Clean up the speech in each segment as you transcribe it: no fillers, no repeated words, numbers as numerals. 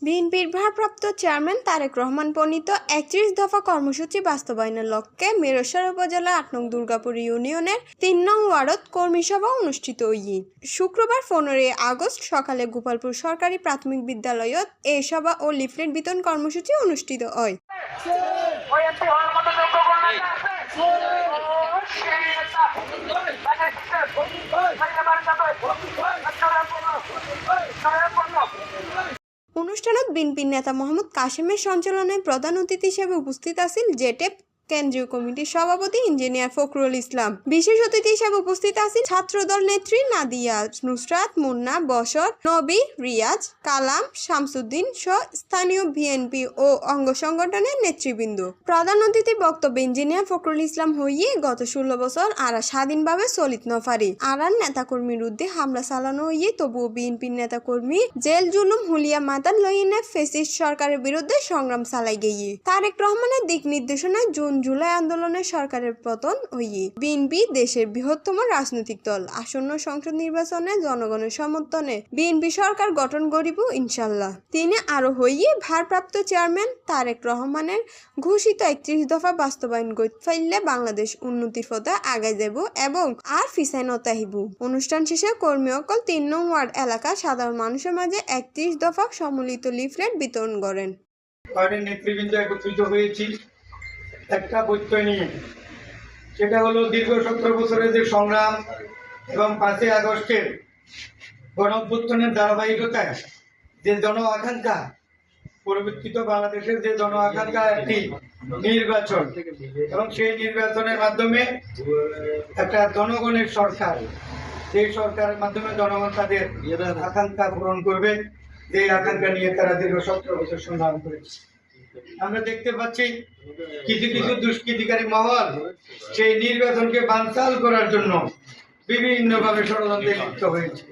বিএনপির ভারপ্রাপ্ত চেয়ারম্যান তারেক রহমান প্রণীত ৩১ দফা কর্মসূচি বাস্তবায়নের লক্ষ্যে মিরসরাই উপজেলা ৮ নং দুর্গাপুর ইউনিয়নের ৩ নং ওয়ার্ডত কর্মী সভা অনুষ্ঠিত হই। শুক্রবার ১৫ আগস্ট সকালে গোপালপুর সরকারি প্রাথমিক বিদ্যালয়ত এ সভা ও লিফলেট বিতরণ কর্মসূচি অনুষ্ঠিত হয়। অনুষ্ঠানত বিএনপির নেতা মোহাম্মদ কাশেমের সঞ্চালনায় প্রধান অতিথি হিসেবে উপস্থিত আছেন জেটেপ কেন্দ্রীয় কমিটির সভাপতি ইঞ্জিনিয়ার ফখরুল ইসলাম। বিশেষ অতিথি হিসেবে উপস্থিত আছেন ছাত্রদল নেত্রী নাদিয়া নুসরাত, মুন্না, বশর, নবী, রিয়াজ, কালাম, শামসুদ্দিন সহ স্থানীয় বিএনপি ও অঙ্গ সংগঠনের নেতৃবৃন্দ। প্রধান অতিথির বক্তব্যে ইঞ্জিনিয়ার ফখরুল ইসলাম হইয়ে গত ১৬ বছর আরা স্বাধীনভাবে চলিত নফারি আরার নেতাকর্মীর উদ্দে হামলা চালানো হইয়ে তবুও বিএনপির নেতাকর্মী জেল জুলুম হুলিয়া মাতান লইনে ফেসিস্ট সরকারের বিরুদ্ধে সংগ্রাম চালাই গিয়ে তারেক রহমানের দিক নির্দেশনায় জুলাই আন্দোলনের সরকারের পতন হইয়ে বিএনপি দেশের বৃহত্তম রাজনৈতিক দল। আসন্ন সংসদ নির্বাচনে জনগণের সমর্থনে বিএনপি সরকার গঠন করিব ইনশাল্লাহ। তিনি আরো হইয়ে ভারপ্রাপ্ত চেয়ারম্যান তারেক রহমানের ঘোষিত ৩১ দফা বাস্তবায়ন করতে পারলে বাংলাদেশ উন্নতির পথে আগায় যাব এবং আর পিছায় নতাহিব। অনুষ্ঠান শেষে কর্মী অকল ৩ নং ওয়ার্ড এলাকার সাধারণ মানুষের মাঝে ৩১ দফা সম্মিলিত লিফলেট বিতরণ করেন। নেতৃবৃন্দ একত্রিত হয়েছি একটা বৈঠক নিয়ে, সেটা হলো দীর্ঘ ১৭ বছরের যে সংগ্রাম এবং ৫ই আগস্টের গণঅভ্যুত্থানের ধারাবাহিকতায় যে জন আকাঙ্ক্ষা, পরিবর্তিত বাংলাদেশের যে জন আকাঙ্ক্ষা একটি নির্বাচন এবং সেই নির্বাচনের মাধ্যমে একটা জনগণের সরকার, সেই সরকারের মাধ্যমে জনগণ তাদের আকাঙ্ক্ষা পূরণ করবে, যে আকাঙ্ক্ষা নিয়ে তারা দীর্ঘ ১৭ বছর সংগ্রাম করেছে। আমরা দেখতে পাচ্ছি কিছু কিছু দুষ্কৃতিকারী মহল সেই নির্বাচনকে বানচাল করার জন্য বিভিন্নভাবে ষড়যন্ত্রে লিপ্ত হয়েছে।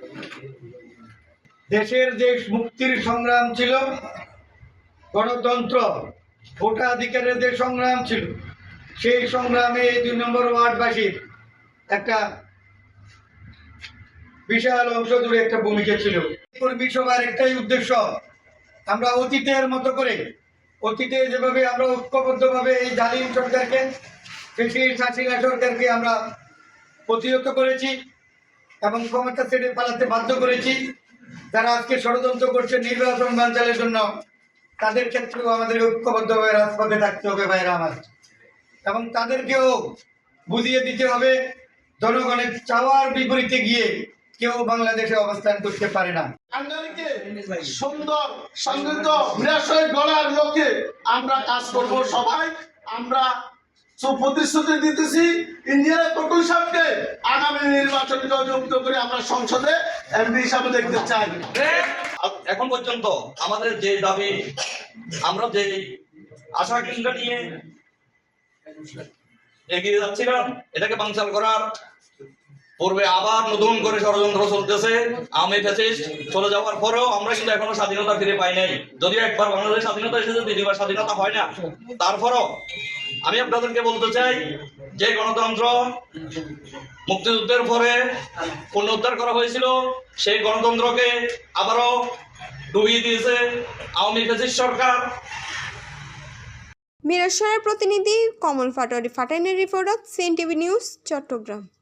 দেশের যে মুক্তির সংগ্রাম ছিল, গণতন্ত্র, ভোটাধিকারের যে সংগ্রাম ছিল, সেই সংগ্রামে এই ২ নম্বর ওয়ার্ডবাসীর একটা বিশাল অংশ জুড়ে একটা ভূমিকা ছিল। কর্মী সভার একটাই উদ্দেশ্য, আমরা অতীতের মতো করে, অতীতে যেভাবে আমরা ঐক্যবদ্ধভাবে এই জালিম সরকারকে, হাসিনা সরকারকে আমরা প্রতিহত করেছি এবং ক্ষমতা ছেড়ে পালাতে বাধ্য করেছি, যারা আজকে ষড়যন্ত্র করছে নির্বাচন বানচালের জন্য, তাদের ক্ষেত্রেও আমাদের ঐক্যবদ্ধভাবে রাজপথে থাকতে হবে ভাইরা আমার, এবং তাদেরকেও বুঝিয়ে দিতে হবে জনগণের চাওয়ার বিপরীতে গিয়ে কেউ বাংলাদেশে অবস্থান করতে পারে না। সুন্দর সমৃদ্ধ বিরাশয় গড়ার লক্ষ্যে আমরা কাজ করব। সবাই আমরা প্রতিশ্রুতি দিতেছি ইঞ্জিনিয়ার ফখরুল সাহেবকে আগামী নির্বাচনে যুক্ত করে আমরা সংসদে এমপি হিসাবে দেখতে চাই। এখন পর্যন্ত আমাদের যে দাবি, আমরা যে আশা আকাঙ্ক্ষা নিয়ে এগিয়ে যাচ্ছিলাম, এটাকে বানচাল করার পূর্বে আবার নতুন করে ষড়যন্ত্র চলতেছে। আমি ফ্যাসিস্ট চলে যাওয়ার পরেও আমরা কিন্তু এখনো স্বাধীনতা ফিরে পাই নাই। যদিও একবার বাংলাদেশ স্বাধীনতা এসেছে, দ্বিতীয়বার স্বাধীনতা হয় না। তারপরও আমি আপনাদেরকে বলতে চাই যে গণতন্ত্র মুক্তিযুদ্ধের পরে পুনরুদ্ধার করা হয়েছিল, সেই গণতন্ত্রকে আবারও ডুবিয়ে দিয়েছে আওয়ামী ফ্যাসিস্ট সরকার। মিরসরাইয়ের প্রতিনিধি কমল পাটোয়ারি ফাটাইনের রিপোর্ট, সিএনটিভি নিউজ, চট্টগ্রাম।